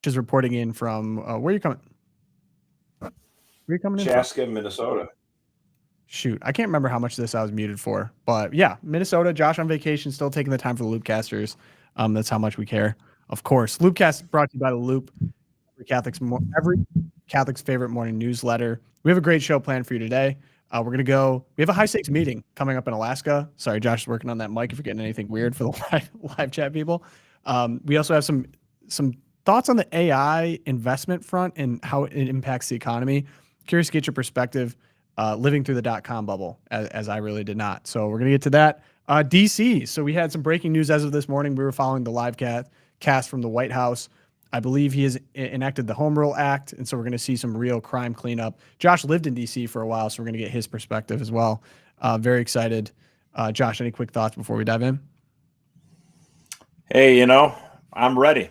is reporting in from where are you coming? Where are you coming in from? Chaska, Minnesota. Shoot, I can't remember how much of this I was muted for, but yeah, Minnesota. Josh on vacation, still taking the time for the Loopcasters. That's how much we care. Of course, Loopcast brought to you by the Loop, every Catholic's favorite morning newsletter. We have a great show planned for you today. We're gonna go. We have a high stakes meeting coming up in Alaska. Sorry, Josh is working on that mic. If you're getting anything weird for the live chat people, we also have some thoughts on the AI investment front and how it impacts the economy. Curious to get your perspective. Living through the .com bubble, as I really did not. So we're gonna get to that. DC. So we had some breaking news as of this morning. We were following the live cast from the White House. I believe he has enacted the Home Rule Act, and so we're going to see some real crime cleanup. Josh lived in D.C. for a while, so we're going to get his perspective as well. Very excited. Josh, any quick thoughts before we dive in? Hey, I'm ready.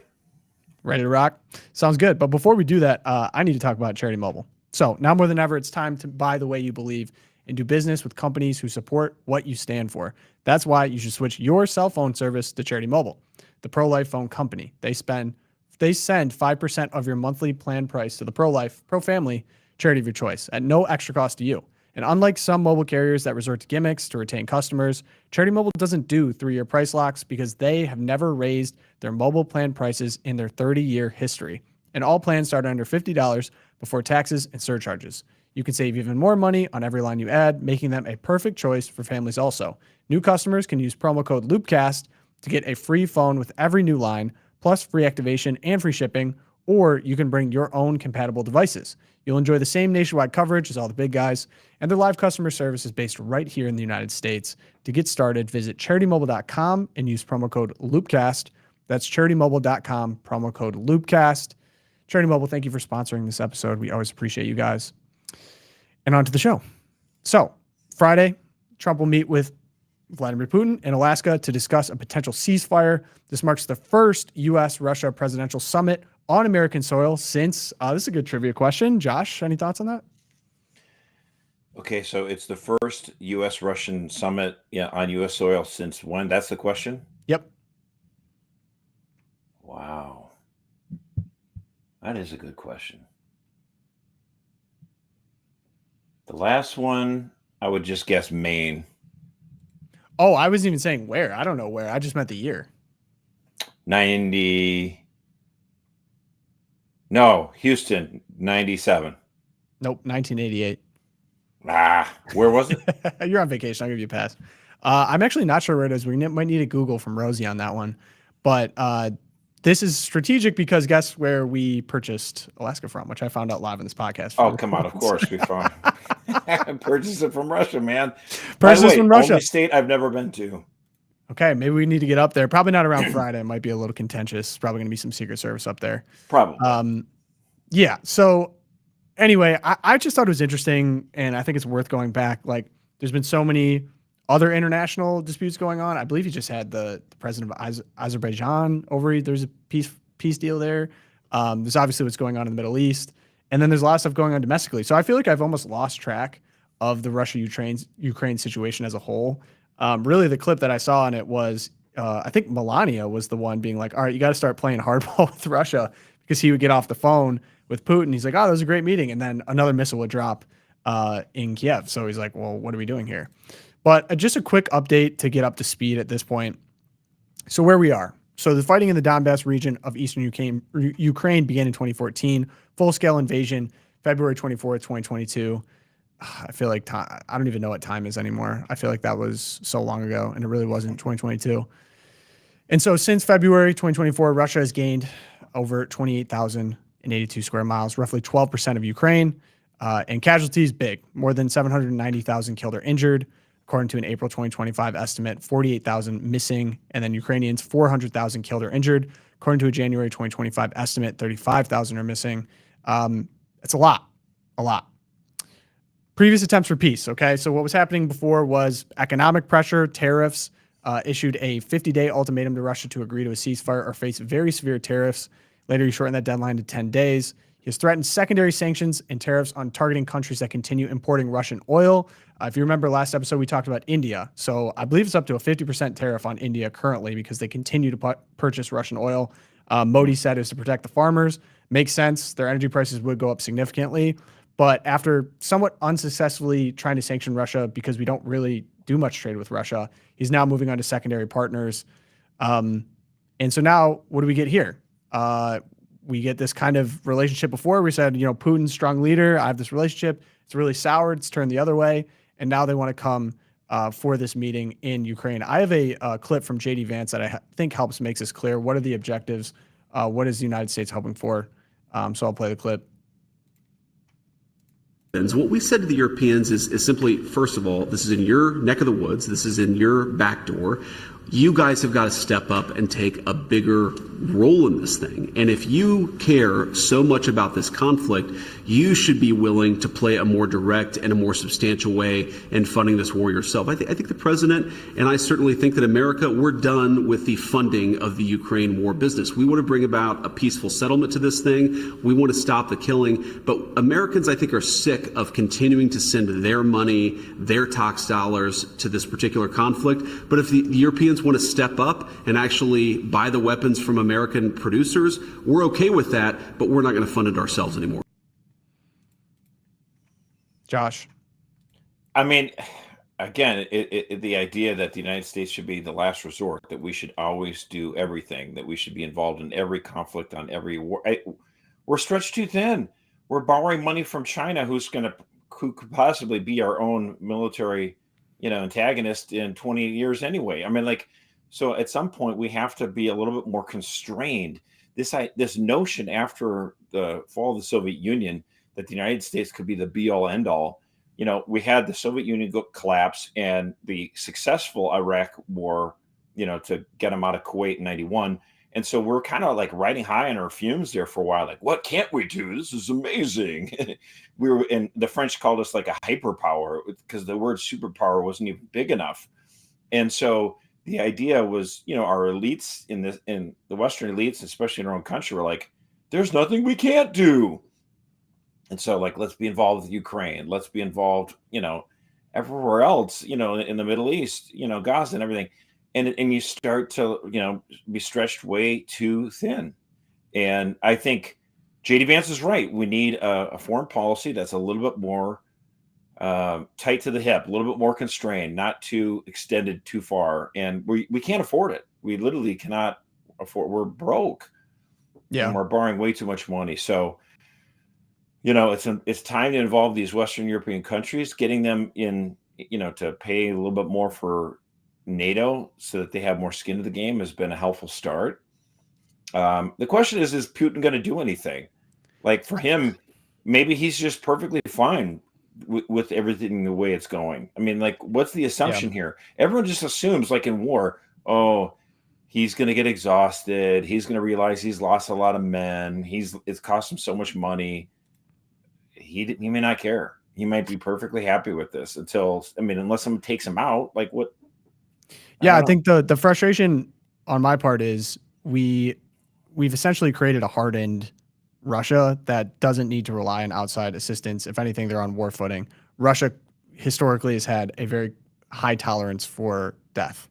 Ready to rock? Sounds good. But before we do that, I need to talk about Charity Mobile. So now more than ever, it's time to buy the way you believe and do business with companies who support what you stand for. That's why you should switch your cell phone service to Charity Mobile, the pro-life phone company. They send 5% of your monthly plan price to the pro-life, pro-family charity of your choice at no extra cost to you. And unlike some mobile carriers that resort to gimmicks to retain customers, Charity Mobile doesn't do 3-year price locks because they have never raised their mobile plan prices in their 30-year history. And all plans start under $50 before taxes and surcharges. You can save even more money on every line you add, making them a perfect choice for families also. New customers can use promo code LOOPcast to get a free phone with every new line, plus free activation and free shipping, or you can bring your own compatible devices. You'll enjoy the same nationwide coverage as all the big guys, and their live customer service is based right here in the United States. To get started, visit CharityMobile.com and use promo code LOOPcast. That's CharityMobile.com, promo code LOOPcast. Charity Mobile, thank you for sponsoring this episode. We always appreciate you guys. And on to the show. So, Friday, Trump will meet with Vladimir Putin in Alaska to discuss a potential ceasefire. This marks the first U.S.-Russia presidential summit on American soil since, this is a good trivia question. Josh, any thoughts on that? Okay, so it's the first U.S.-Russian summit on U.S. soil since when? That's the question? Yep. Wow. That is a good question. The last one, I would just guess Maine. Oh, I wasn't even saying where. I don't know where. I just meant the year. 90. No, Houston, 97. Nope, 1988. Where was it? You're on vacation. I'll give you a pass. I'm actually not sure where it is. We might need a Google from Rosie on that one. But this is strategic because guess where we purchased Alaska from, which I found out live in this podcast. Oh, come on. Of course we found purchased it from Russia, man. Purchased from Russia. Only state I've never been to. Okay, maybe we need to get up there. Probably not around Friday. It might be a little contentious. Probably going to be some Secret Service up there. Probably. Yeah. So anyway, I just thought it was interesting, and I think it's worth going back. Like, there's been so many other international disputes going on. I believe he just had the president of Azerbaijan over. There's a peace deal there. There's obviously what's going on in the Middle East, and then there's a lot of stuff going on domestically. So I feel like I've almost lost track of the Russia-Ukraine situation as a whole. Really, the clip that I saw on it was, I think Melania was the one being like, all right, you got to start playing hardball with Russia, because he would get off the phone with Putin. He's like, oh, that was a great meeting. And then another missile would drop in Kiev. So he's like, well, what are we doing here? But just a quick update to get up to speed at this point. So where we are. So the fighting in the Donbass region of eastern Ukraine began in 2014. Full-scale invasion, February 24th, 2022. I feel like I don't even know what time is anymore. I feel like that was so long ago, and it really wasn't 2022. And so since February 2024, Russia has gained over 28,082 square miles, roughly 12% of Ukraine, and casualties big, more than 790,000 killed or injured. According to an April 2025 estimate, 48,000 missing, and then Ukrainians, 400,000 killed or injured. According to a January 2025 estimate, 35,000 are missing. It's a lot. Previous attempts for peace, okay? So what was happening before was economic pressure, tariffs, issued a 50-day ultimatum to Russia to agree to a ceasefire or face very severe tariffs. Later, he shortened that deadline to 10 days. He has threatened secondary sanctions and tariffs on targeting countries that continue importing Russian oil. If you remember last episode, we talked about India. So I believe it's up to a 50% tariff on India currently because they continue to purchase Russian oil. Modi said is to protect the farmers. Makes sense. Their energy prices would go up significantly. But after somewhat unsuccessfully trying to sanction Russia because we don't really do much trade with Russia, he's now moving on to secondary partners. And so now what do we get here? We get this kind of relationship before. We said, Putin's strong leader. I have this relationship. It's really soured. It's turned the other way. And now they want to come for this meeting in Ukraine. I have a clip from JD Vance that I think helps makes this clear. What are the objectives? What is the United States hoping for? So I'll play the clip. What we said to the Europeans is simply, first of all, this is in your neck of the woods. This is in your back door. You guys have got to step up and take a bigger role in this thing. And if you care so much about this conflict, you should be willing to play a more direct and a more substantial way in funding this war yourself. I think the president, and I certainly think that America, we're done with the funding of the Ukraine war business. We want to bring about a peaceful settlement to this thing. We want to stop the killing. But Americans, I think, are sick of continuing to send their money, their tax dollars to this particular conflict. But if the Europeans want to step up and actually buy the weapons from American producers, we're okay with that, but we're not going to fund it ourselves anymore. Josh. I mean, again, the idea that the United States should be the last resort, that we should always do everything, that we should be involved in every conflict on every war. We're stretched too thin. We're borrowing money from China, who could possibly be our own military, antagonist in 20 years anyway. I mean, so at some point we have to be a little bit more constrained. This notion after the fall of the Soviet Union that the United States could be the be all end all. We had the Soviet Union collapse and the successful Iraq war, to get them out of Kuwait in 91. And so we're kind of riding high on our fumes there for a while. What can't we do? This is amazing. And the French called us a hyperpower because the word superpower wasn't even big enough. And so the idea was, our elites in the Western elites, especially in our own country, were there's nothing we can't do. And so let's be involved with Ukraine. Let's be involved, everywhere else, in the Middle East, Gaza and everything. And you start to, be stretched way too thin. And I think JD Vance is right. We need a foreign policy that's a little bit more tight to the hip, a little bit more constrained, not too extended too far. And we can't afford it. We literally cannot afford. We're broke. Yeah. And we're borrowing way too much money. So, it's time to involve these Western European countries, getting them in, to pay a little bit more for NATO so that they have more skin in the game has been a helpful start. The question is Putin going to do anything? For him, maybe he's just perfectly fine with everything the way it's going. I mean, what's the assumption here? Everyone just assumes, in war, he's going to get exhausted. He's going to realize he's lost a lot of men. It's cost him so much money. He may not care. He might be perfectly happy with this unless someone takes him out. What? Yeah, I think the frustration on my part is we've essentially created a hardened Russia that doesn't need to rely on outside assistance. If anything, they're on war footing. Russia historically has had a very high tolerance for death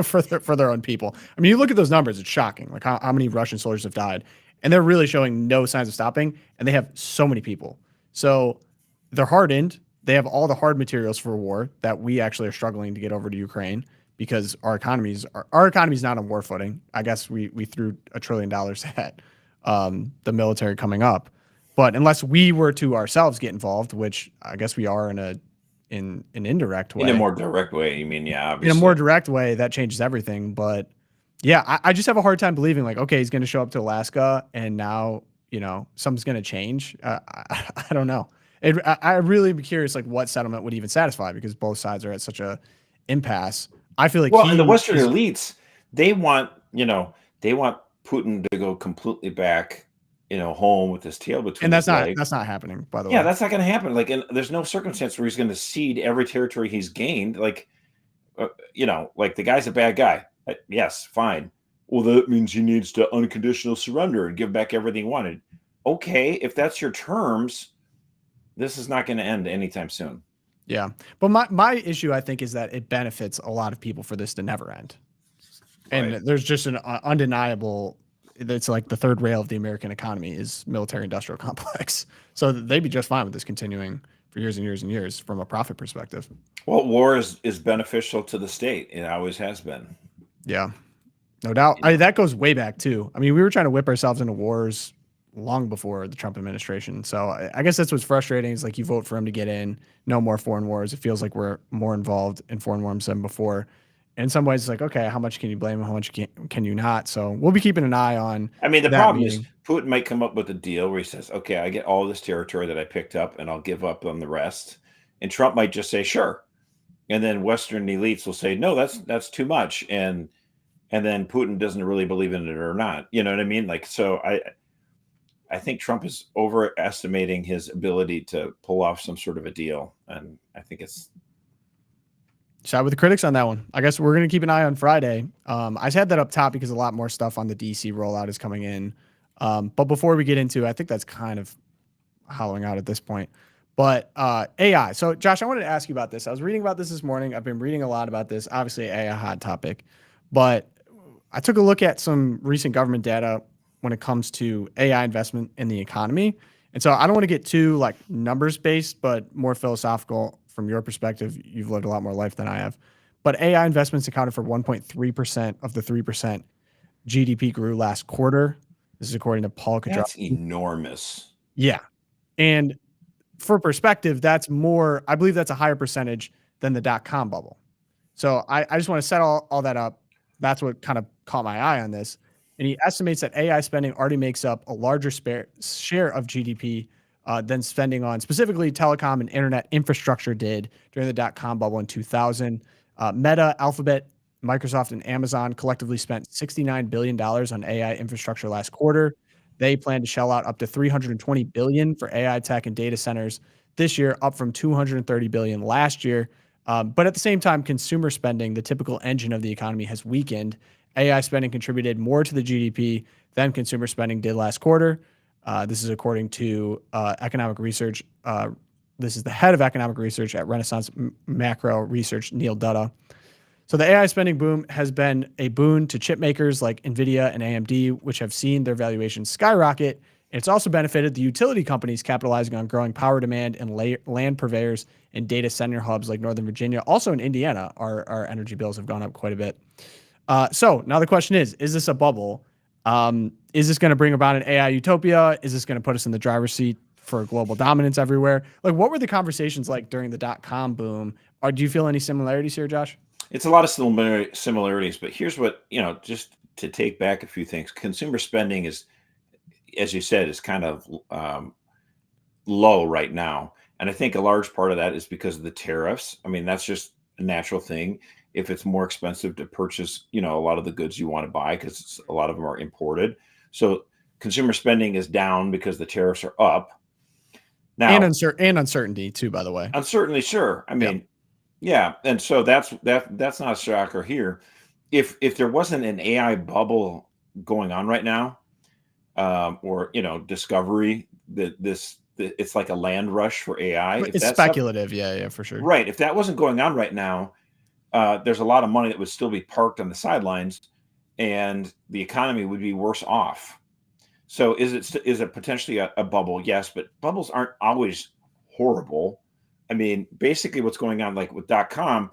for their own people. I mean, you look at those numbers, it's shocking. How many Russian soldiers have died, and they're really showing no signs of stopping, and they have so many people. So they're hardened. They have all the hard materials for war that we actually are struggling to get over to Ukraine because our economy's not on war footing. I guess we threw $1 trillion at the military coming up, but unless we were to ourselves get involved, which I guess we are in an indirect way, in a more direct way. You mean, yeah, obviously. In a more direct way, that changes everything. But yeah, I just have a hard time believing okay, he's going to show up to Alaska and now something's going to change. I don't know. I really be curious what settlement would even satisfy because both sides are at such a impasse. I feel and the Western elites, they want Putin to go completely back, home with his tail between and his legs. And that's not happening, by the way. Yeah, that's not going to happen. And there's no circumstance where he's going to cede every territory he's gained. The guy's a bad guy. Yes, fine. Well, that means he needs to unconditional surrender and give back everything he wanted. Okay, if that's your terms, this is not going to end anytime soon. Yeah. But my issue, I think, is that it benefits a lot of people for this to never end. And there's just an undeniable it's like the third rail of the American economy is military industrial complex. So they'd be just fine with this continuing for years and years and years from a profit perspective. Well, war is beneficial to the state. It always has been. Yeah, no doubt. That goes way back too. I mean, we were trying to whip ourselves into wars long before the Trump administration. So I guess that's what's frustrating is like you vote for him to get in, no more foreign wars. It feels like we're more involved in foreign wars than before. In some ways, it's like, okay, how much can you blame him? How much can you not? So we'll be keeping an eye on. I mean, the that problem meeting. is Putin might come up with a deal where he says, okay, I get all this territory that I picked up and I'll give up on the rest. And Trump might just say, sure. And then Western elites will say, no, that's too much. And then Putin doesn't really believe in it or not. You know what I mean? Like, so I think Trump is overestimating his ability to pull off some sort of a deal. And I think it's. Side with the critics on that one. I guess we're going to keep an eye on Friday. I had that up top because a lot more stuff on the DC rollout is coming in. But before we get into, I think that's kind of hollowing out at this point. But AI. So, Josh, I wanted to ask you about this. I was reading about this morning. I've been reading a lot about this. Obviously, AI hot topic. But I took a look at some recent government data when it comes to AI investment in the economy. And so I don't want to get too like numbers based, but more philosophical from your perspective. You've lived a lot more life than I have. But AI investments accounted for 1.3% of the 3% GDP grew last quarter. This is according to Paul Kadrowski. That's enormous. Yeah. And for perspective, that's more, I believe that's a higher percentage than the dot-com bubble. So I just want to set all that up. That's what kind of caught my eye on this. And he estimates that AI spending already makes up a larger share of GDP than spending on specifically telecom and internet infrastructure did during the dot-com bubble in 2000. Meta, Alphabet, Microsoft, and Amazon collectively spent $69 billion on AI infrastructure last quarter. They plan to shell out up to $320 billion for AI tech and data centers this year, up from $230 billion last year. But at the same time, consumer spending, the typical engine of the economy, has weakened. AI spending contributed more to the GDP than consumer spending did last quarter. This is according to economic research. This is the head of economic research at Renaissance Macro Research, Neil Dutta. So the AI spending boom has been a boon to chip makers like NVIDIA and AMD, which have seen their valuations skyrocket. It's also benefited the utility companies capitalizing on growing power demand and land purveyors and data center hubs like Northern Virginia. Also in Indiana, our energy bills have gone up quite a bit. So now the question is this a bubble? Is this going to bring about an AI utopia? Is this going to put us in the driver's seat for global dominance everywhere? Like, what were the conversations like during the dot-com boom? Or do you feel any similarities here, Josh? It's a lot of similarities, but here's what, just to take back a few things. Consumer spending is, as you said, is kind of low right now. And I think a large part of that is because of the tariffs. I mean, that's just a natural thing. If it's more expensive to purchase, a lot of the goods you want to buy, because a lot of them are imported. So consumer spending is down because the tariffs are up. Now, and uncertainty too, by the way. Uncertainty, sure. I mean, yeah. And so that's not a shocker here. If there wasn't an AI bubble going on right now, or discovery, it's like a land rush for AI. It's speculative, yeah, for sure. Right. If that wasn't going on right now, there's a lot of money that would still be parked on the sidelines, and the economy would be worse off. So is it potentially a bubble? Yes, but bubbles aren't always horrible. I mean, basically what's going on, like with .com,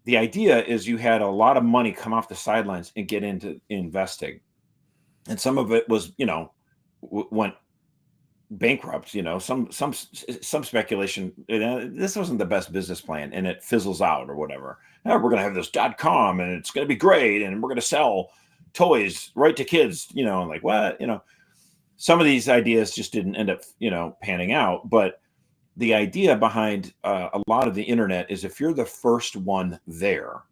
the idea is you had a lot of money come off the sidelines and get into investing. And some of it was, went bankrupt, some speculation, this wasn't the best business plan and it fizzles out or whatever. Now we're going to have this .com and it's going to be great. And we're going to sell toys right to kids, and like what, some of these ideas just didn't end up, panning out. But the idea behind a lot of the internet is if you're the first one there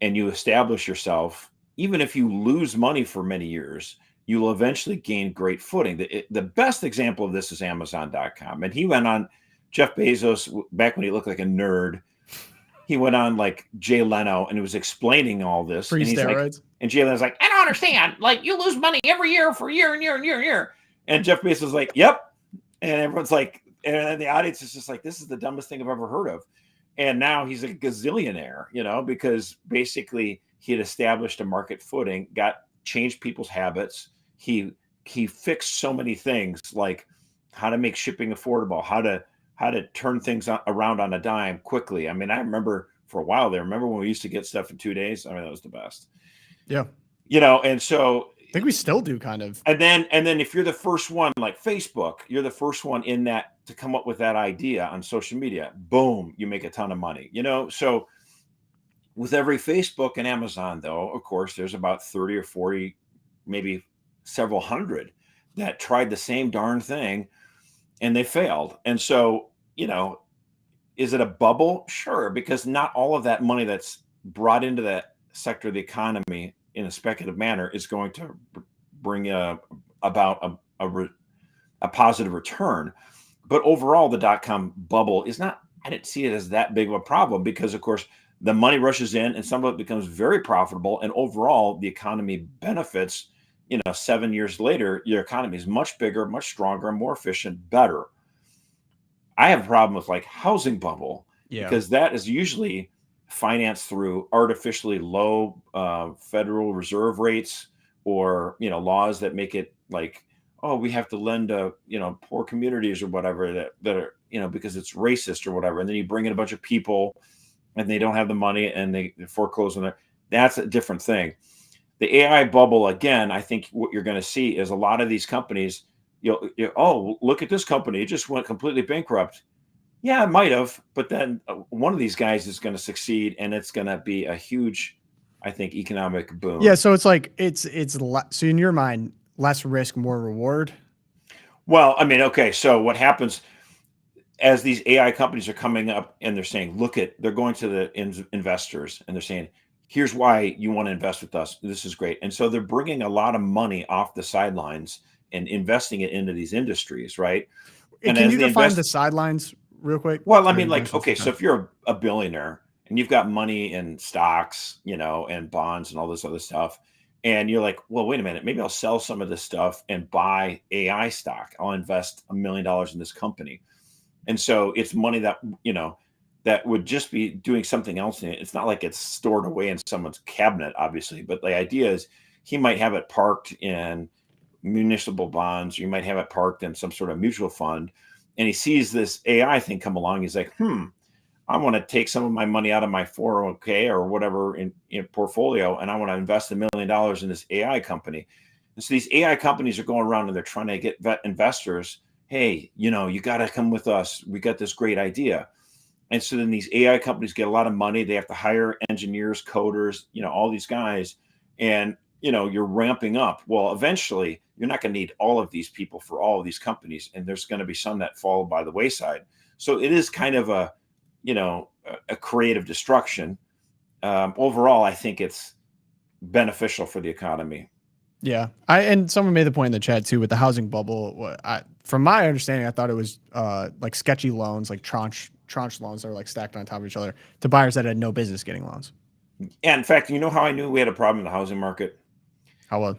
and you establish yourself, even if you lose money for many years, you will eventually gain great footing. The best example of this is Amazon.com. And he went on, Jeff Bezos, back when he looked like a nerd, he went on like Jay Leno and he was explaining all this. Free steroids. And Jay Leno's like, I don't understand. Like, you lose money every year for year and year and year and year. And Jeff Bezos was like, yep. And everyone's like, and the audience is just like, this is the dumbest thing I've ever heard of. And now he's a gazillionaire, because basically he had established a market footing, got changed people's habits. He fixed so many things, like how to make shipping affordable, how to turn things around on a dime quickly. I mean, I remember for a while there. Remember when we used to get stuff in 2 days? I mean, that was the best. Yeah. And so I think we still do kind of. And then if you're the first one, like Facebook, you're the first one in that to come up with that idea on social media. Boom, you make a ton of money. So with every Facebook and Amazon, though, of course, there's about 30 or 40, maybe several hundred that tried the same darn thing and they failed. And so, is it a bubble? Sure, because not all of that money that's brought into that sector of the economy in a speculative manner is going to bring about a positive return. But overall, the dot-com bubble is not, I didn't see it as that big of a problem because, of course, the money rushes in and some of it becomes very profitable. And overall, the economy benefits. 7 years later, your economy is much bigger, much stronger, more efficient, better. I have a problem with like housing bubble because that is usually financed through artificially low Federal Reserve rates or, laws that make it like, oh, we have to lend to, poor communities or whatever that are, because it's racist or whatever. And then you bring in a bunch of people and they don't have the money and they foreclose on it. That's a different thing. The AI bubble, again, I think what you're going to see is a lot of these companies, oh, look at this company. It just went completely bankrupt. Yeah, it might have, but then one of these guys is going to succeed and it's going to be a huge, I think, economic boom. Yeah. So it's like, so in your mind, less risk, more reward. Well, I mean, okay. So what happens as these AI companies are coming up and they're saying, they're going to the investors and they're saying, here's why you want to invest with us. This is great. And so they're bringing a lot of money off the sidelines and investing it into these industries, right? And can you define the sidelines real quick? Well, I mean, like, okay, so if you're a billionaire and you've got money in stocks, and bonds and all this other stuff, and you're like, well, wait a minute, maybe I'll sell some of this stuff and buy AI stock. I'll invest $1 million in this company. And so it's money that, that would just be doing something else in it. It's not like it's stored away in someone's cabinet, obviously, but the idea is he might have it parked in municipal bonds. You might have it parked in some sort of mutual fund. And he sees this AI thing come along. He's like, I want to take some of my money out of my 401k or whatever in portfolio, and I want to invest $1 million in this AI company. And so these AI companies are going around and they're trying to get investors. Hey, you got to come with us. We got this great idea. And so then these AI companies get a lot of money. They have to hire engineers, coders, all these guys. And, you're ramping up. Well, eventually you're not going to need all of these people for all of these companies. And there's going to be some that fall by the wayside. So it is kind of a creative destruction. Overall, I think it's beneficial for the economy. Yeah. And someone made the point in the chat too with the housing bubble. From my understanding, I thought it was like sketchy loans, like tranche loans that were like stacked on top of each other to buyers that had no business getting loans. Yeah. In fact, you know how I knew we had a problem in the housing market? How well?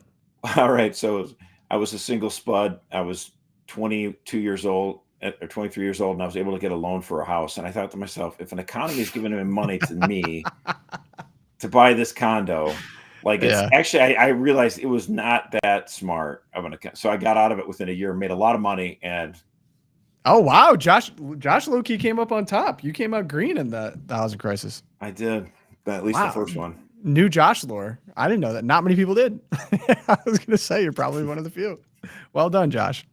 All right. So I was a single spud. I was 22 years old or 23 years old, and I was able to get a loan for a house. And I thought to myself, if an economy is giving him money to me to buy this condo, like it's actually, I realized it was not that smart of an account. So I got out of it within a year, made a lot of money. And oh, wow. Josh Loki came up on top. You came out green in the housing crisis. I did. At least the first one. New Josh lore. I didn't know that. Not many people did. I was going to say you're probably one of the few. Well done, Josh.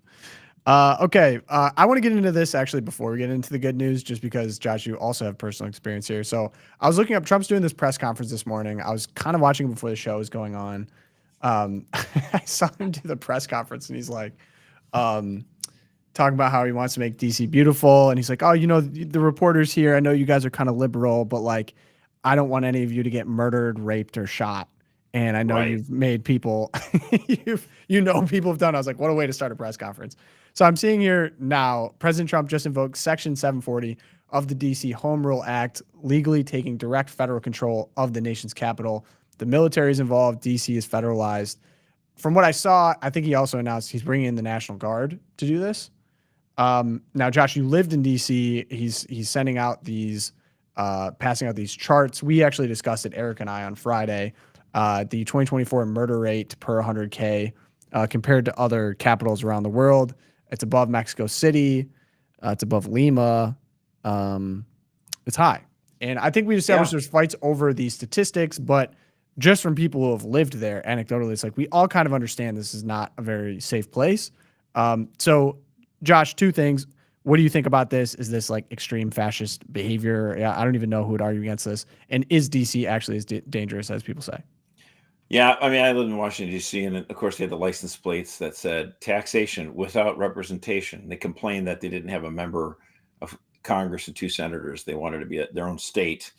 Okay. I want to get into this actually before we get into the good news, just because, Josh, you also have personal experience here. So I was looking up, Trump's doing this press conference this morning. I was kind of watching before the show was going on. I saw him do the press conference and he's like, talking about how he wants to make DC beautiful. And he's like, oh, the reporters here, I know you guys are kind of liberal, but like, I don't want any of you to get murdered, raped, or shot. And I know you've made people, people have done. I was like, what a way to start a press conference. So I'm seeing here now, President Trump just invoked Section 740 of the DC Home Rule Act, legally taking direct federal control of the nation's capital. The military is involved. DC is federalized. From what I saw, I think he also announced he's bringing in the National Guard to do this. Now, Josh, you lived in DC. He's sending out these, passing out these charts. We actually discussed it, Eric and I, on Friday. The 2024 murder rate per 100K compared to other capitals around the world, it's above Mexico City. It's above Lima. It's high. And I think we established there's fights over these statistics, but just from people who have lived there, anecdotally, it's like we all kind of understand this is not a very safe place. So, Josh, two things. What do you think about this? Is this like extreme fascist behavior? Yeah, I don't even know who would argue against this. And is DC actually as dangerous as people say? Yeah, I mean, I lived in Washington, D.C., and of course, they had the license plates that said taxation without representation. They complained that they didn't have a member of Congress and 2 senators. They wanted to be their own state.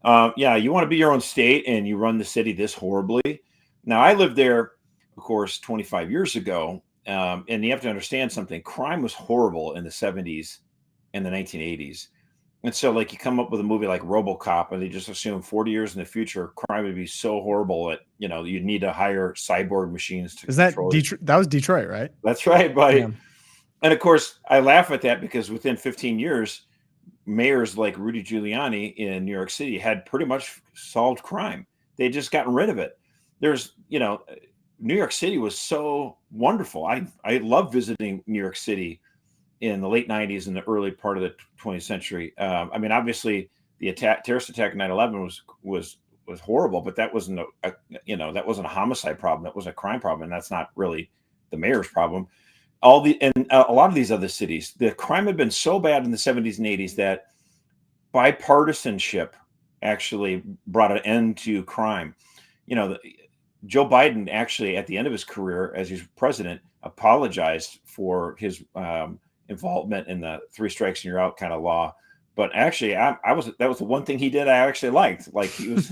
Yeah, you want to be your own state and you run the city this horribly. Now, I lived there, of course, 25 years ago, and you have to understand something. Crime was horrible in the 70s and the 1980s. And so, like, you come up with a movie like RoboCop, and they just assume 40 years in the future, crime would be so horrible that, you know, you'd need to hire cyborg machines to control it. That was Detroit, right? That's right, buddy. Yeah. And of course, I laugh at that because within 15 years, mayors like Rudy Giuliani in New York City had pretty much solved crime. They'd just gotten rid of it. There's, you know, New York City was so wonderful. I love visiting New York City in the late 90s and the early part of the 20th century. I mean, obviously, the terrorist attack in 9/11 was horrible, but that wasn't that wasn't a homicide problem. That was a crime problem, and that's not really the mayor's problem. A lot of these other cities, the crime had been so bad in the 70s and 80s that bipartisanship actually brought an end to crime. You know, Joe Biden actually, at the end of his career as he's president, apologized for his involvement in the 3 strikes and you're out kind of law. But actually, that was the one thing he did I actually liked. Like, he was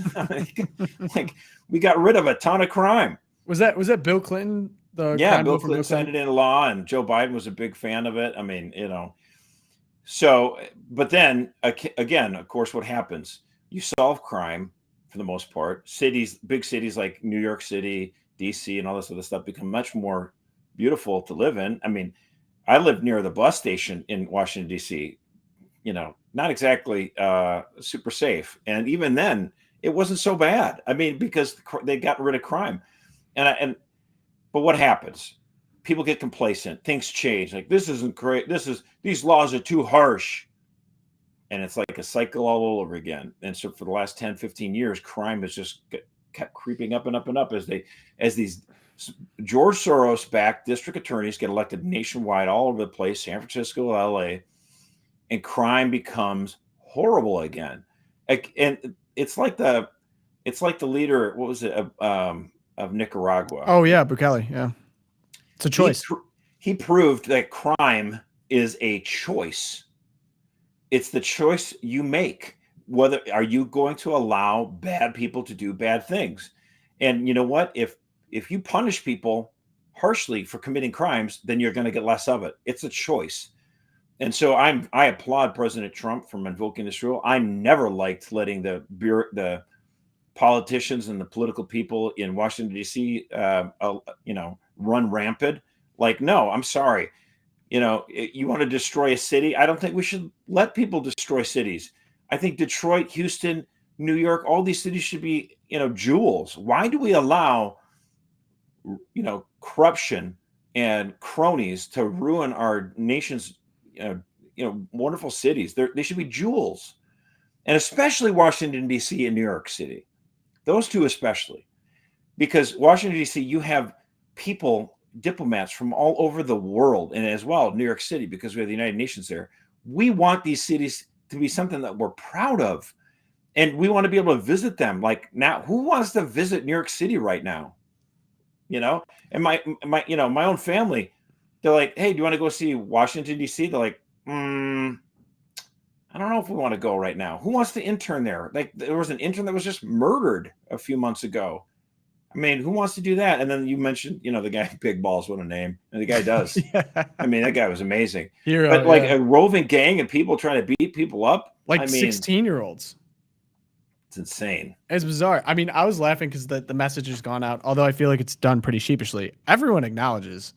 like, we got rid of a ton of crime. Was that Bill Clinton? Bill Clinton signed it into law, and Joe Biden was a big fan of it. I mean, you know, so, but then again, of course, what happens? You solve crime for the most part. Big cities like New York City, DC, and all this other stuff become much more beautiful to live in. I mean, I lived near the bus station in Washington, D.C., you know, not exactly super safe. And even then, it wasn't so bad. I mean, because they got rid of crime. But what happens? People get complacent. Things change. Like, this isn't great. These laws are too harsh. And it's like a cycle all over again. And so for the last 10, 15 years, crime has just kept creeping up and up and up as these George Soros-backed district attorneys get elected nationwide all over the place, San Francisco, LA, and crime becomes horrible again. And it's like the leader, what was it, of Nicaragua. Oh yeah, Bukele. Yeah, it's a choice. He proved that crime is a choice. It's the choice you make. Whether are you going to allow bad people to do bad things? And you know what? If you punish people harshly for committing crimes, then you're going to get less of it. It's a choice. And so I applaud President Trump for invoking this rule. I never liked letting the politicians and the political people in Washington, D.C., run rampant. Like, no, I'm sorry. You know, you want to destroy a city? I don't think we should let people destroy cities. I think Detroit, Houston, New York, all these cities should be, jewels. Why do we allow, corruption and cronies to ruin our nation's, wonderful cities? They should be jewels. And especially Washington, D.C. and New York City. Those two especially, because Washington, D.C., you have people, diplomats from all over the world, and as well New York City, because we have the United Nations there. We want these cities to be something that we're proud of, and we want to be able to visit them. Like, now, who wants to visit New York City right now? And my own family, they're like, hey, do you want to go see Washington, D.C.? They're like, I don't know if we want to go right now. Who wants to intern there? Like, there was an intern that was just murdered a few months ago. I mean, who wants to do that? And then you mentioned, the guy, Big Balls, what a name. And the guy does. Yeah. I mean, that guy was amazing. Hero, but like a roving gang and people trying to beat people up. Like 16-year-olds. It's insane. It's bizarre. I mean, I was laughing because the message has gone out, although I feel like it's done pretty sheepishly. Everyone acknowledges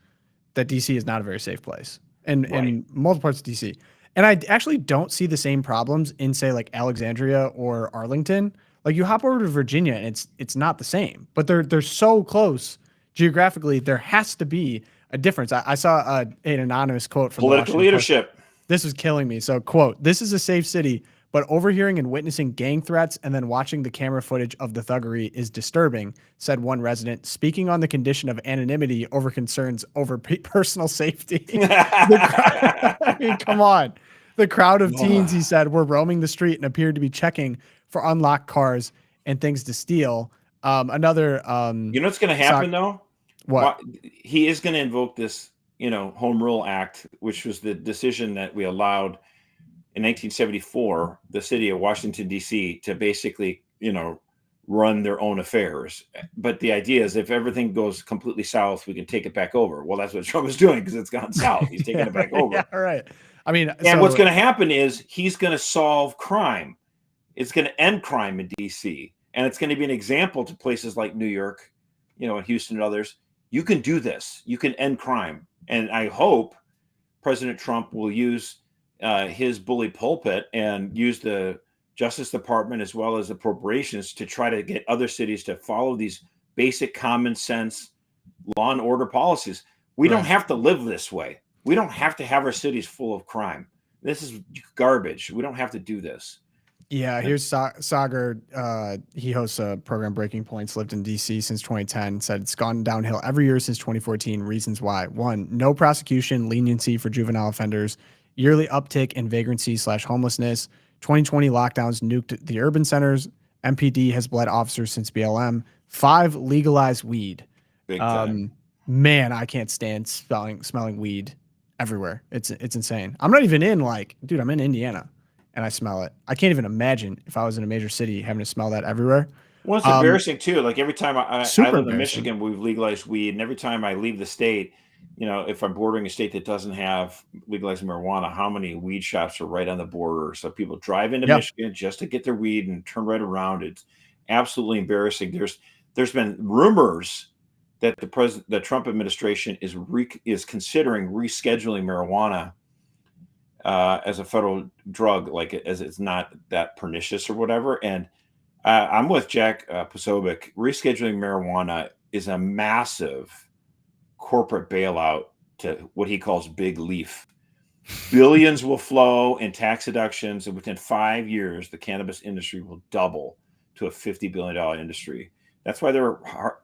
that DC is not a very safe place in multiple parts of DC. And I actually don't see the same problems in, say, like Alexandria or Arlington. Like you hop over to Virginia and it's not the same, but they're so close geographically. There has to be a difference. I saw an anonymous quote from the Political Washington Post. leadership. This was killing me. So, quote, "This is a safe city, but overhearing and witnessing gang threats and then watching the camera footage of the thuggery is disturbing," said one resident, speaking on the condition of anonymity over concerns over personal safety. I mean, come on. The crowd of teens, he said, were roaming the street and appeared to be checking for unlocked cars and things to steal. Another you know what's going to happen though? What? He is going to invoke this, Home Rule Act, which was the decision that we allowed in 1974, the city of Washington, D.C., to basically, run their own affairs. But the idea is if everything goes completely south, we can take it back over. Well, that's what Trump is doing because it's gone south. He's taking it back over. Yeah, right. I mean, and what's going to happen is he's going to solve crime. It's going to end crime in D.C. And it's going to be an example to places like New York, and Houston and others. You can do this. You can end crime. And I hope President Trump will use his bully pulpit and use the Justice Department as well as appropriations to try to get other cities to follow these basic common sense law and order policies. We don't have to live this way. We don't have to have our cities full of crime. This is garbage. We don't have to do this. Yeah, here's Sagar. He hosts a program, Breaking Points, lived in D.C. since 2010, said it's gone downhill every year since 2014. Reasons why: 1, no prosecution, leniency for juvenile offenders, yearly uptick in vagrancy/homelessness, 2020 lockdowns nuked the urban centers, MPD has bled officers since BLM, 5, legalized weed. Big time. Man, I can't stand smelling weed everywhere. It's insane. I'm not even in dude, I'm in Indiana. And I smell it. I can't even imagine if I was in a major city having to smell that everywhere. Well, it's embarrassing too. Like every time I live in Michigan, we've legalized weed, and every time I leave the state, if I'm bordering a state that doesn't have legalized marijuana, how many weed shops are right on the border? So people drive into Michigan just to get their weed and turn right around. It's absolutely embarrassing. There's been rumors that the Trump administration is considering rescheduling marijuana as a federal drug, as it's not that pernicious or whatever. And I'm with Jack Posobiec. Rescheduling marijuana is a massive corporate bailout to what he calls big leaf. Billions will flow in tax deductions, and within 5 years, the cannabis industry will double to a $50 billion industry. That's why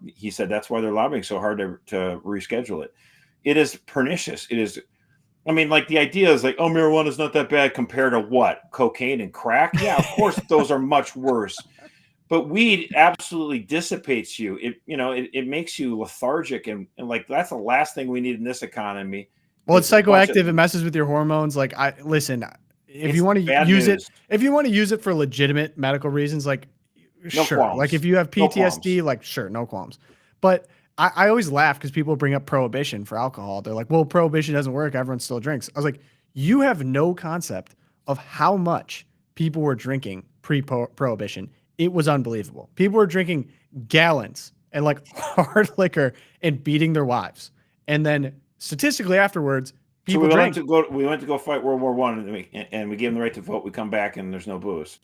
he said that's why they're lobbying so hard to reschedule it. It is pernicious. It is. I mean, the idea is marijuana is not that bad compared to what? Cocaine and crack? Yeah, of course, those are much worse. But weed absolutely dissipates you. It makes you lethargic. And that's the last thing we need in this economy. Well, it's psychoactive. It messes with your hormones. Listen, if you want to use it for legitimate medical reasons, sure. Qualms. If you have PTSD, sure, no qualms. But I always laugh because people bring up prohibition for alcohol. They're like, well, prohibition doesn't work. Everyone still drinks. I was like, you have no concept of how much people were drinking pre-prohibition. It was unbelievable. People were drinking gallons and hard liquor and beating their wives. And then statistically afterwards, people drank. We went to go fight World War I and we gave them the right to vote. We come back and there's no booze.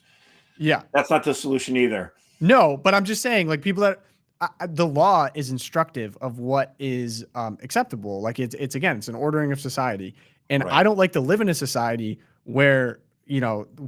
Yeah. That's not the solution either. No, but I'm just saying people that the law is instructive of what is acceptable. It's an ordering of society. And right. I don't like to live in a society where,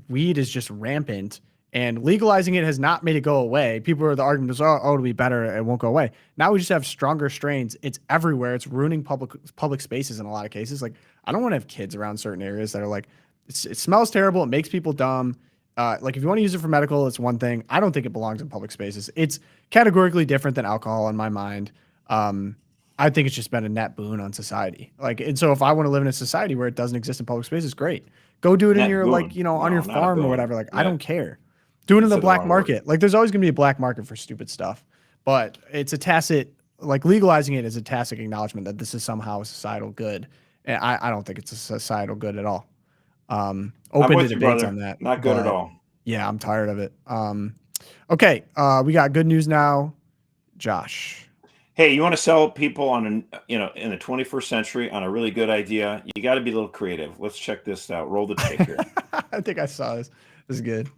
weed is just rampant and legalizing it has not made it go away. People are the argument is, it'll be better. It won't go away. Now we just have stronger strains. It's everywhere. It's ruining public spaces in a lot of cases. I don't want to have kids around certain areas that are it smells terrible. It makes people dumb. If you want to use it for medical, it's one thing. I don't think it belongs in public spaces. It's categorically different than alcohol in my mind. I think it's just been a net boon on society. And so if I want to live in a society where it doesn't exist in public spaces, great. Go do it in your, on your farm or whatever. Yeah. I don't care. Do it in the black market. There's always going to be a black market for stupid stuff, but it's a tacit, legalizing it is a tacit acknowledgement that this is somehow a societal good. And I don't think it's a societal good at all. Open to debates on that. Not good at all. Yeah, I'm tired of it. Okay, we got good news now. Josh. Hey, you want to sell people on in the 21st century on a really good idea? You got to be a little creative. Let's check this out. Roll the tape here. I think I saw this. This is good.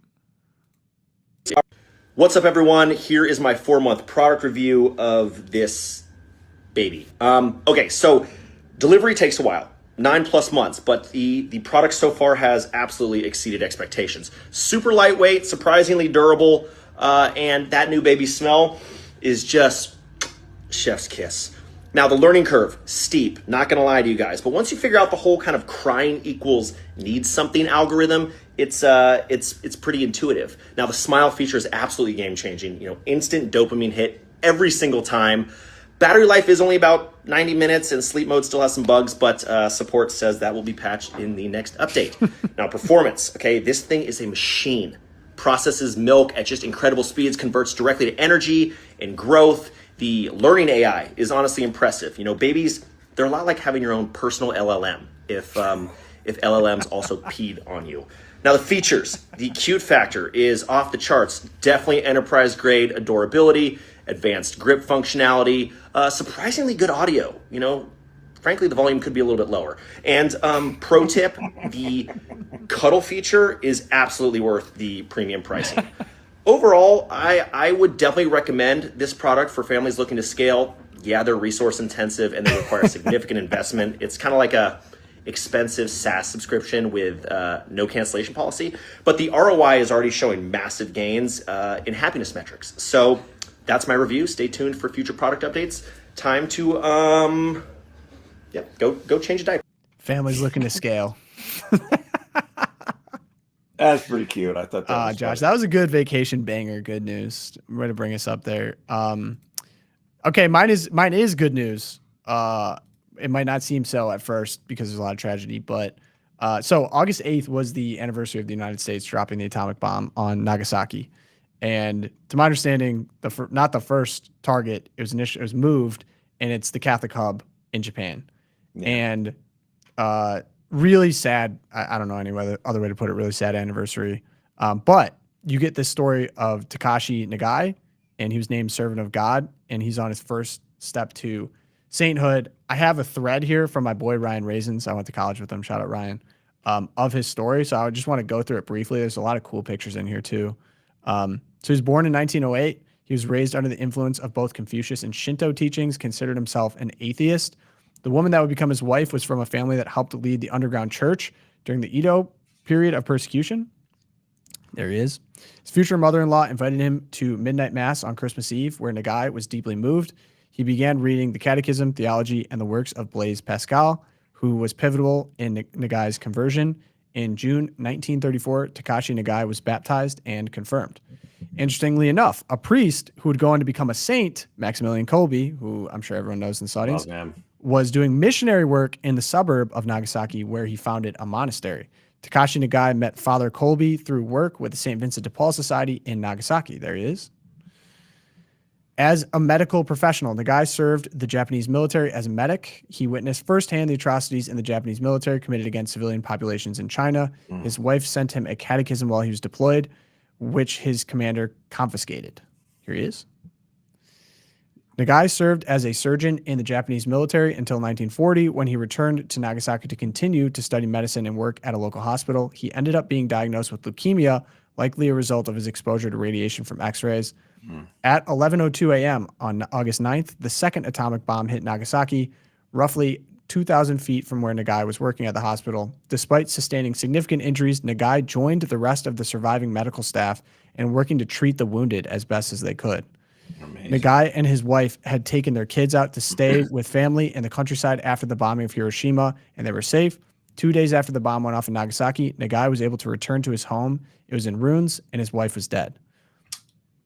What's up, everyone? Here is my 4-month product review of this baby. Okay, so delivery takes a while, 9+ months, but the product so far has absolutely exceeded expectations. Super lightweight, surprisingly durable, and that new baby smell is just chef's kiss. Now, the learning curve, steep, not gonna lie to you guys, but once you figure out the whole kind of crying equals needs something algorithm, it's pretty intuitive. Now, the smile feature is absolutely game-changing. Instant dopamine hit every single time. Battery life is only about 90 minutes, and sleep mode still has some bugs, but support says that will be patched in the next update. Now, performance, okay, this thing is a machine. Processes milk at just incredible speeds, converts directly to energy and growth. The learning AI is honestly impressive. Babies, they're a lot like having your own personal LLM if LLMs also peed on you. Now, the features, the cute factor is off the charts. Definitely enterprise grade adorability, advanced grip functionality, surprisingly good audio. Frankly, the volume could be a little bit lower. And pro tip, the cuddle feature is absolutely worth the premium pricing. Overall, I would definitely recommend this product for families looking to scale. Yeah, they're resource intensive and they require significant investment. It's kind of like a expensive SaaS subscription with no cancellation policy, but the ROI is already showing massive gains in happiness metrics. So that's my review. Stay tuned for future product updates. Time to go change a diaper. Families looking to scale. That's pretty cute. I thought that was Josh, funny. that was a good vacation banger. Good news. Way to bring us up there. Okay, mine is good news. It might not seem so at first because there's a lot of tragedy, but so August 8th was the anniversary of the United States dropping the atomic bomb on Nagasaki. And to my understanding, not the first target, it was moved, and it's the Catholic hub in Japan. Yeah. And really sad. I don't know any other way to put it. Really sad anniversary. But you get this story of Takashi Nagai, and he was named Servant of God, and he's on his first step to sainthood. I have a thread here from my boy Ryan Raisins. I went to college with him. Shout out Ryan. Of his story. So I just want to go through it briefly. There's a lot of cool pictures in here too. So he was born in 1908. He was raised under the influence of both Confucius and Shinto teachings, considered himself an atheist. The woman that would become his wife was from a family that helped lead the underground church during the Edo period of persecution. There he is. His future mother-in-law invited him to midnight mass on Christmas Eve, where Nagai was deeply moved. He began reading the Catechism, theology, and the works of Blaise Pascal, who was pivotal in Nagai's conversion. In June 1934, Takashi Nagai was baptized and confirmed. Interestingly enough, a priest who would go on to become a saint, Maximilian Kolbe, who I'm sure everyone knows in this audience, was doing missionary work in the suburb of Nagasaki, where he founded a monastery. Takashi Nagai met Father Kolbe through work with the St. Vincent de Paul Society in Nagasaki. There he is. As a medical professional, Nagai served the Japanese military as a medic. He witnessed firsthand the atrocities in the Japanese military committed against civilian populations in China. His wife sent him a catechism while he was deployed, which his commander confiscated. Here he is. Nagai served as a surgeon in the Japanese military until 1940, when he returned to Nagasaki to continue to study medicine and work at a local hospital. He ended up being diagnosed with leukemia, likely a result of his exposure to radiation from X-rays. At 11:02 a.m. on August 9th, the second atomic bomb hit Nagasaki, roughly 2,000 feet from where Nagai was working at the hospital. Despite sustaining significant injuries, Nagai joined the rest of the surviving medical staff and working to treat the wounded as best as they could. Amazing. Nagai and his wife had taken their kids out to stay with family in the countryside after the bombing of Hiroshima, and they were safe. 2 days after the bomb went off in Nagasaki, Nagai was able to return to his home. It was in ruins, and his wife was dead.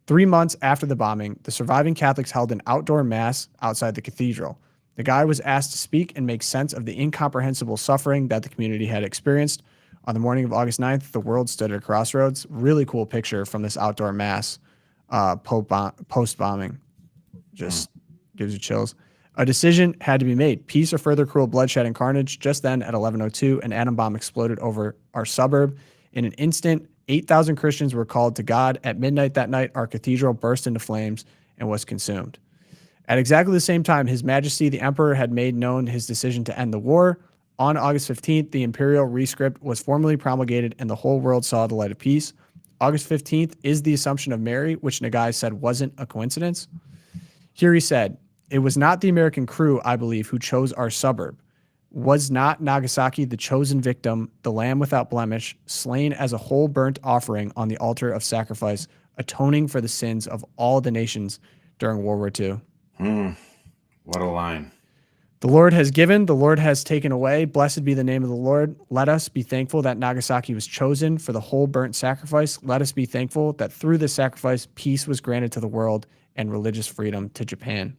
3 months after the bombing, the surviving Catholics held an outdoor mass outside the cathedral. Nagai was asked to speak and make sense of the incomprehensible suffering that the community had experienced. On the morning of August 9th, the world stood at a crossroads. Really cool picture from this outdoor mass post-bombing. Just gives you chills. A decision had to be made. Peace or further cruel bloodshed and carnage. Just then, at 11:02, an atom bomb exploded over our suburb. In an instant, 8,000 Christians were called to God. At midnight that night, our cathedral burst into flames and was consumed. At exactly the same time, His Majesty the Emperor had made known his decision to end the war. On August 15th, the imperial rescript was formally promulgated and the whole world saw the light of peace. August 15th is the Assumption of Mary, which Nagai said wasn't a coincidence. Here he said, "It was not the American crew, I believe, who chose our suburb. Was not Nagasaki the chosen victim, the lamb without blemish, slain as a whole burnt offering on the altar of sacrifice, atoning for the sins of all the nations during World War II?" What a line. "The Lord has given, the Lord has taken away. Blessed be the name of the Lord. Let us be thankful that Nagasaki was chosen for the whole burnt sacrifice. Let us be thankful that through this sacrifice, peace was granted to the world and religious freedom to Japan."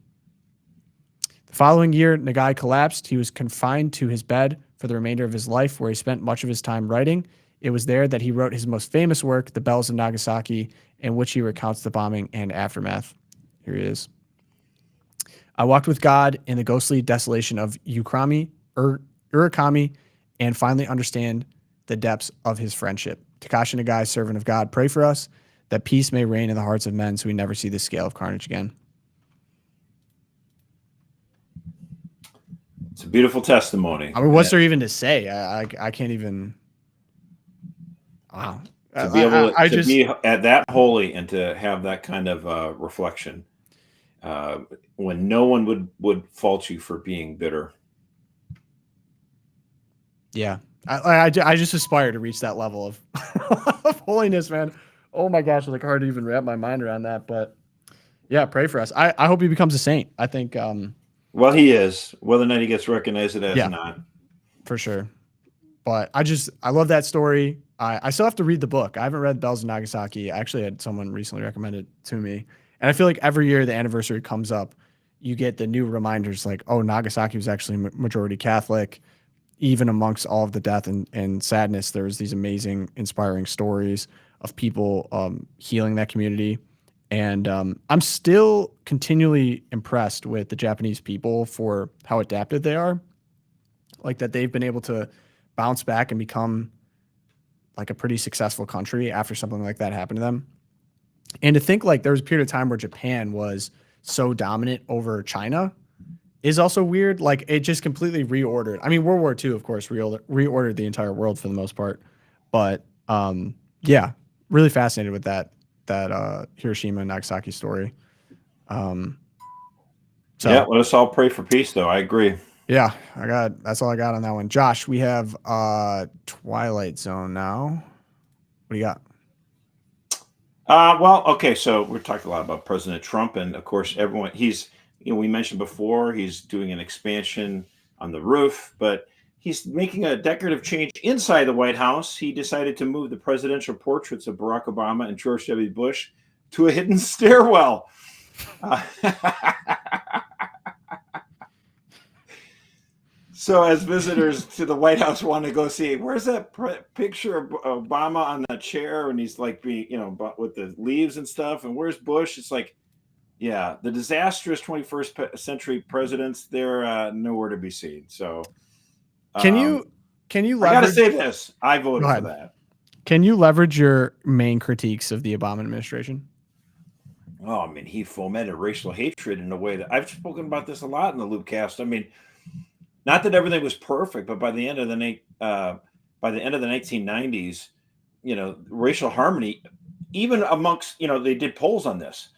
The following year, Nagai collapsed. He was confined to his bed for the remainder of his life, where he spent much of his time writing. It was there that he wrote his most famous work, The Bells of Nagasaki, in which he recounts the bombing and aftermath. Here he is. "I walked with God in the ghostly desolation of Urakami, and finally understand the depths of his friendship. Takashi Nagai, servant of God, pray for us that peace may reign in the hearts of men so we never see this scale of carnage again." It's a beautiful testimony. I mean, what's there even to say? I can't even. Wow. To be able to be at that holy and to have that kind of reflection when no one would fault you for being bitter. Yeah. I just aspire to reach that level of, of holiness, man. Oh my gosh, it's like hard to even wrap my mind around that. But yeah, pray for us. I hope he becomes a saint. I think. Well, he is. Whether or not he gets recognized as not. For sure. But I love that story. I still have to read the book. I haven't read Bells of Nagasaki. I actually had someone recently recommend it to me. And I feel like every year the anniversary comes up, you get the new reminders like, oh, Nagasaki was actually majority Catholic. Even amongst all of the death and sadness, there was these amazing, inspiring stories of people healing that community. And I'm still continually impressed with the Japanese people for how adapted they are. Like that they've been able to bounce back and become like a pretty successful country after something like that happened to them. And to think like there was a period of time where Japan was so dominant over China is also weird. Like it just completely reordered. I mean, World War II, of course, reordered the entire world for the most part. But yeah, really fascinated with that Hiroshima and Nagasaki story. So yeah, let us all pray for peace, though. I agree. Yeah, that's all I got on that one. Josh, we have Twilight Zone now. What do you got? Well, okay, so we're talking a lot about President Trump, and of course, everyone we mentioned before, he's doing an expansion on the roof, but he's making a decorative change inside the White House. He decided to move the presidential portraits of Barack Obama and George W. Bush to a hidden stairwell. So as visitors to the White House want to go see, where's that picture of Obama on that chair and he's like being, with the leaves and stuff, and where's Bush? It's like, yeah, the disastrous 21st century presidents, they're nowhere to be seen. So can you leverage, I gotta say this, I voted for that. Can you leverage your main critiques of the Obama administration? Oh, I mean, he fomented racial hatred in a way that I've spoken about this a lot in the LOOPcast. I mean, not that everything was perfect, but by the end of the 1990s, racial harmony, even amongst, they did polls on this.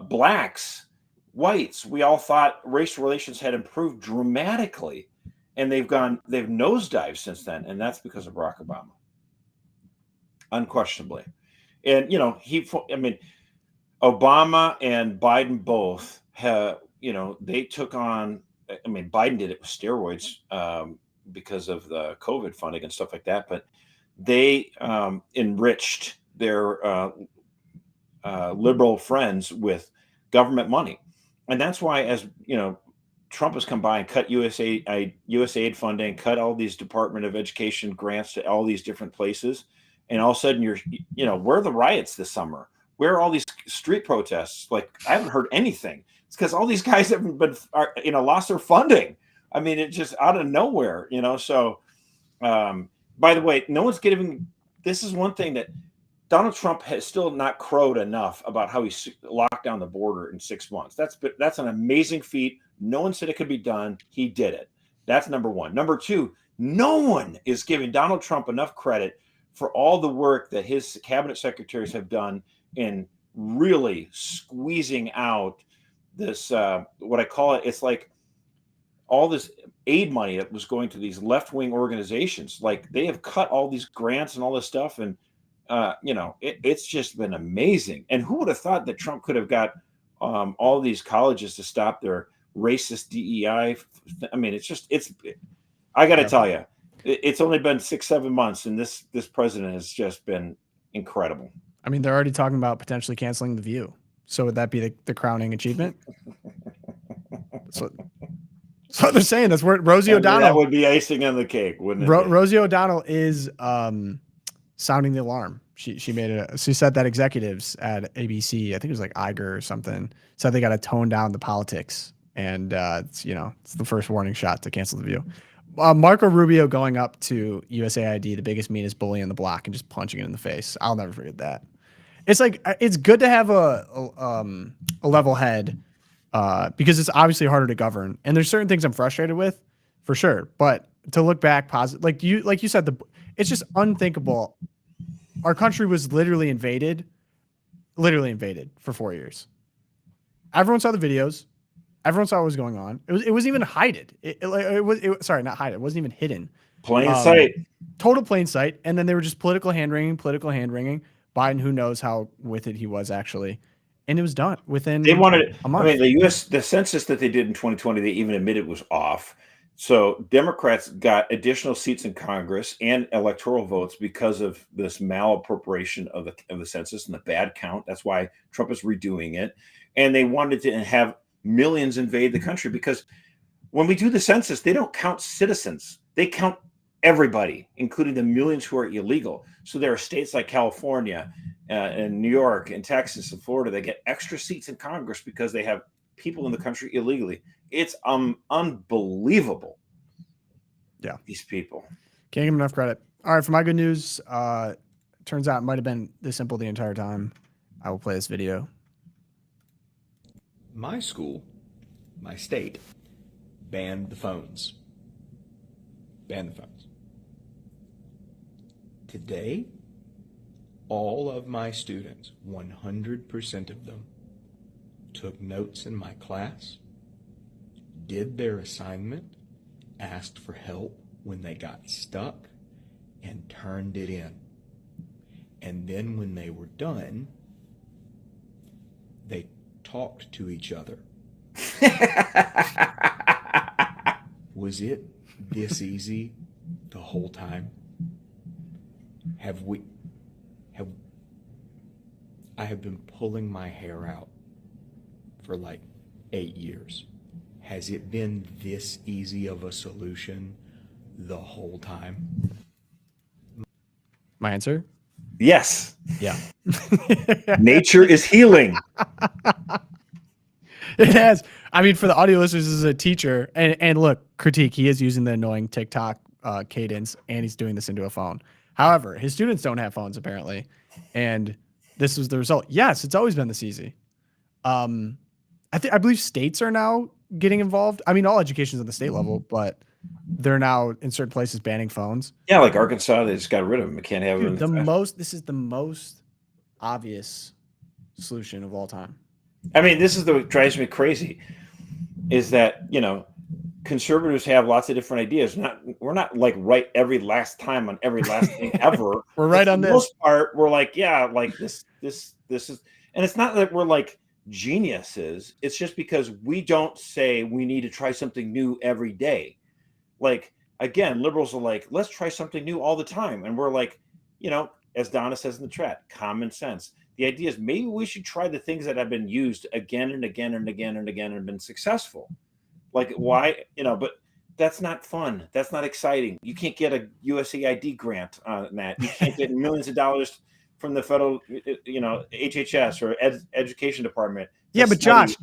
Blacks, whites, we all thought racial relations had improved dramatically, and they've nosedived since then, and that's because of Barack Obama, unquestionably. And Obama and Biden both have, they took on. I mean, Biden did it with steroids because of the COVID funding and stuff like that, but they enriched their liberal friends with government money. And that's why, as Trump has come by and cut USAID funding, cut all these Department of Education grants to all these different places. And all of a sudden where are the riots this summer? Where are all these street protests? Like, I haven't heard anything. It's because all these guys haven't been, lost their funding. I mean, it's just out of nowhere, So, by the way, no one's giving. This is one thing that Donald Trump has still not crowed enough about how he locked down the border in 6 months. That's an amazing feat. No one said it could be done. He did it. That's number one. Number two, no one is giving Donald Trump enough credit for all the work that his cabinet secretaries have done in really squeezing out this, what I call it, it's like all this aid money that was going to these left-wing organizations. Like they have cut all these grants and all this stuff. And, it's just been amazing. And who would have thought that Trump could have got all these colleges to stop their racist DEI? I mean, I got to tell you, it's only been 6-7 months, and this president has just been incredible. I mean, they're already talking about potentially canceling The View. So would that be the crowning achievement? So they're saying. That's where Rosie O'Donnell. That would be icing on the cake, wouldn't it? Rosie O'Donnell is sounding the alarm. She said that executives at ABC, I think it was like Iger or something, said they got to tone down the politics, and it's the first warning shot to cancel The View. Marco Rubio going up to USAID, the biggest, meanest bully in the block, and just punching it in the face. I'll never forget that. It's like, it's good to have a level head because it's obviously harder to govern, and there's certain things I'm frustrated with, for sure. But to look back positive, like you said, it's just unthinkable. Our country was literally invaded for 4 years. Everyone saw the videos. Everyone saw what was going on. It wasn't even hidden. Sorry, not hidden. It wasn't even hidden. Plain sight. Total plain sight. And then they were just political hand wringing. Biden, who knows how with it he was actually. And it was done within a month. I mean, the census that they did in 2020, they even admitted was off. So Democrats got additional seats in Congress and electoral votes because of this malappropriation of the census and the bad count. That's why Trump is redoing it. And they wanted to have millions invade the country, because when we do the census, they don't count citizens. They count everybody, including the millions who are illegal. So there are states like California and New York and Texas and Florida that get extra seats in Congress because they have people in the country illegally. It's unbelievable. Yeah. These people. Can't give them enough credit. All right, for my good news, turns out it might have been this simple the entire time. I will play this video. My school, my state, banned the phones. Today, all of my students, 100% of them, took notes in my class, did their assignment, asked for help when they got stuck, and turned it in. And then when they were done, they talked to each other. Was it this easy the whole time? I have been pulling my hair out for like 8 years. Has it been this easy of a solution the whole time? My answer? Yes. Yeah. Nature is healing. It has. I mean, for the audio listeners, as a teacher, and look, critique, he is using the annoying TikTok cadence, and he's doing this into a phone. However, his students don't have phones, apparently, and this was the result. Yes, it's always been this easy. I believe states are now getting involved. I mean, all education is at the state level, but they're now in certain places banning phones. Yeah, like Arkansas, they just got rid of them. They can't have them. This is the most obvious solution of all time. I mean, this is what drives me crazy, is that, conservatives have lots of different ideas. We're not like right every last time on every last thing ever. We're right on this. For the most part, we're like, yeah, like this is, and it's not that we're like geniuses. It's just because we don't say we need to try something new every day. Like, again, liberals are like, let's try something new all the time. And we're like, as Donna says in the chat, common sense. The idea is maybe we should try the things that have been used again and again and again and again and been successful. Like, why, but that's not fun. That's not exciting. You can't get a USAID grant on that. You can't get millions of dollars from the federal, HHS or education department. Yeah, but Josh,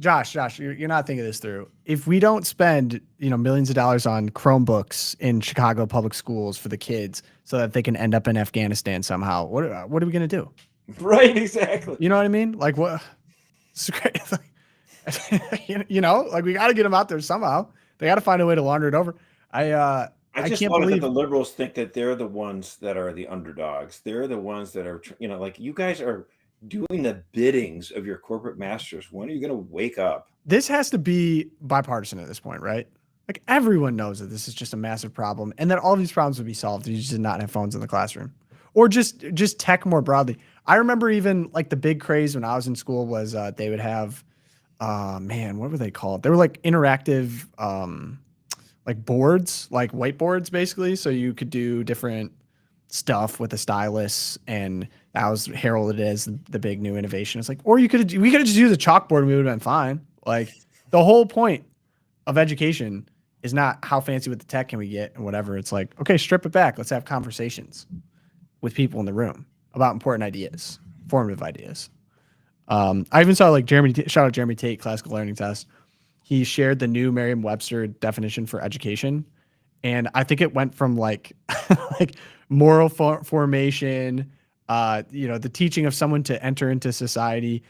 you're not thinking this through. If we don't spend, millions of dollars on Chromebooks in Chicago public schools for the kids so that they can end up in Afghanistan somehow, what are we going to do? Right, exactly. You know what I mean? Like, what? It's great. Like we got to get them out there somehow. They got to find a way to launder it over. I I just can't love it that believe the liberals think that they're the ones that are the underdogs. They're the ones that are, like you guys are doing the biddings of your corporate masters. When are you going to wake up? this has to be bipartisan at this point, right? Like everyone knows that this is just a massive problem, and that all these problems would be solved if you just did not have phones in the classroom, or just tech more broadly. I remember even like the big craze when I was in school was they would have, man, what were they called? They were like interactive, like boards, like whiteboards, basically. So you could do different stuff with a stylus, and that was heralded as the big new innovation. It's like, or we could have just used a chalkboard and we would have been fine. Like the whole point of education is not how fancy with the tech can we get and whatever. It's like, okay, strip it back. Let's have conversations with people in the room about important ideas, formative ideas. I even saw like shout out Jeremy Tate, classical learning test. He shared the new Merriam-Webster definition for education. And I think it went from like, like moral formation, the teaching of someone to enter into society,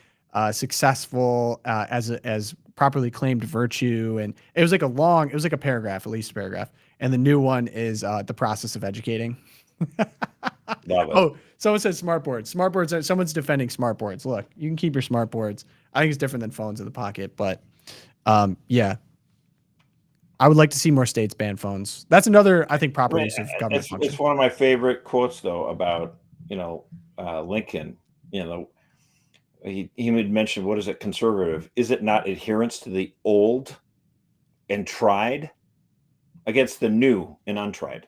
successful as properly claimed virtue, and it was like a paragraph, at least a paragraph. And the new one is the process of educating. Love it. Oh, someone said smart boards. Smart boards. Someone's defending smart boards. Look, you can keep your smart boards. I think it's different than phones in the pocket, but yeah. I would like to see more states ban phones. That's another, I think, proper use of government function. It's one of my favorite quotes, though, about Lincoln. He would mention, what is it, conservative? Is it not adherence to the old and tried against the new and untried?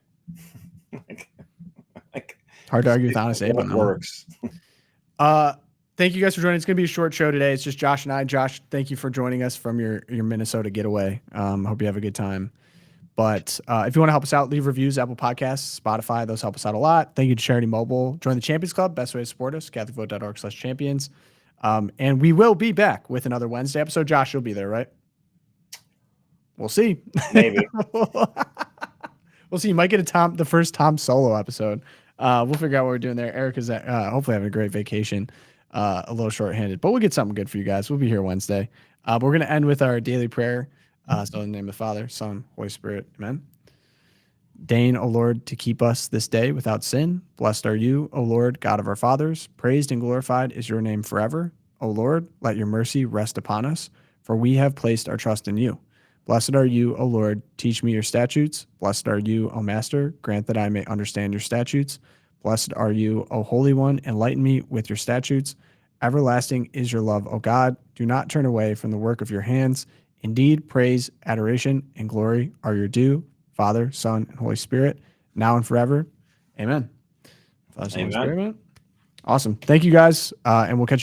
Hard to argue with honest Abe on that. Works. Thank you guys for joining. It's going to be a short show today. It's just Josh and I. Josh, thank you for joining us from your Minnesota getaway. Hope you have a good time. But if you want to help us out, leave reviews, Apple Podcasts, Spotify. Those help us out a lot. Thank you to Charity Mobile. Join the Champions Club. Best way to support us, catholicvote.org/champions. And we will be back with another Wednesday episode. Josh, you'll be there, right? We'll see. Maybe. We'll see. You might get the first Tom solo episode. We'll figure out what we're doing there. Erica's hopefully having a great vacation. A little short-handed, but we'll get something good for you guys. We'll be here Wednesday. But we're going to end with our daily prayer. So in the name of the Father, Son, Holy Spirit, amen. Deign, O Lord, to keep us this day without sin. Blessed are you, O Lord, God of our fathers. Praised and glorified is your name forever. O Lord, let your mercy rest upon us, for we have placed our trust in you. Blessed are you, O Lord, teach me your statutes. Blessed are you, O Master, grant that I may understand your statutes. Blessed are you, O Holy One, enlighten me with your statutes. Everlasting is your love, O God. Do not turn away from the work of your hands. Indeed, praise, adoration, and glory are your due, Father, Son, and Holy Spirit, now and forever. Amen. Father, Son, Holy Spirit, amen. Awesome. Thank you guys, and we'll catch you.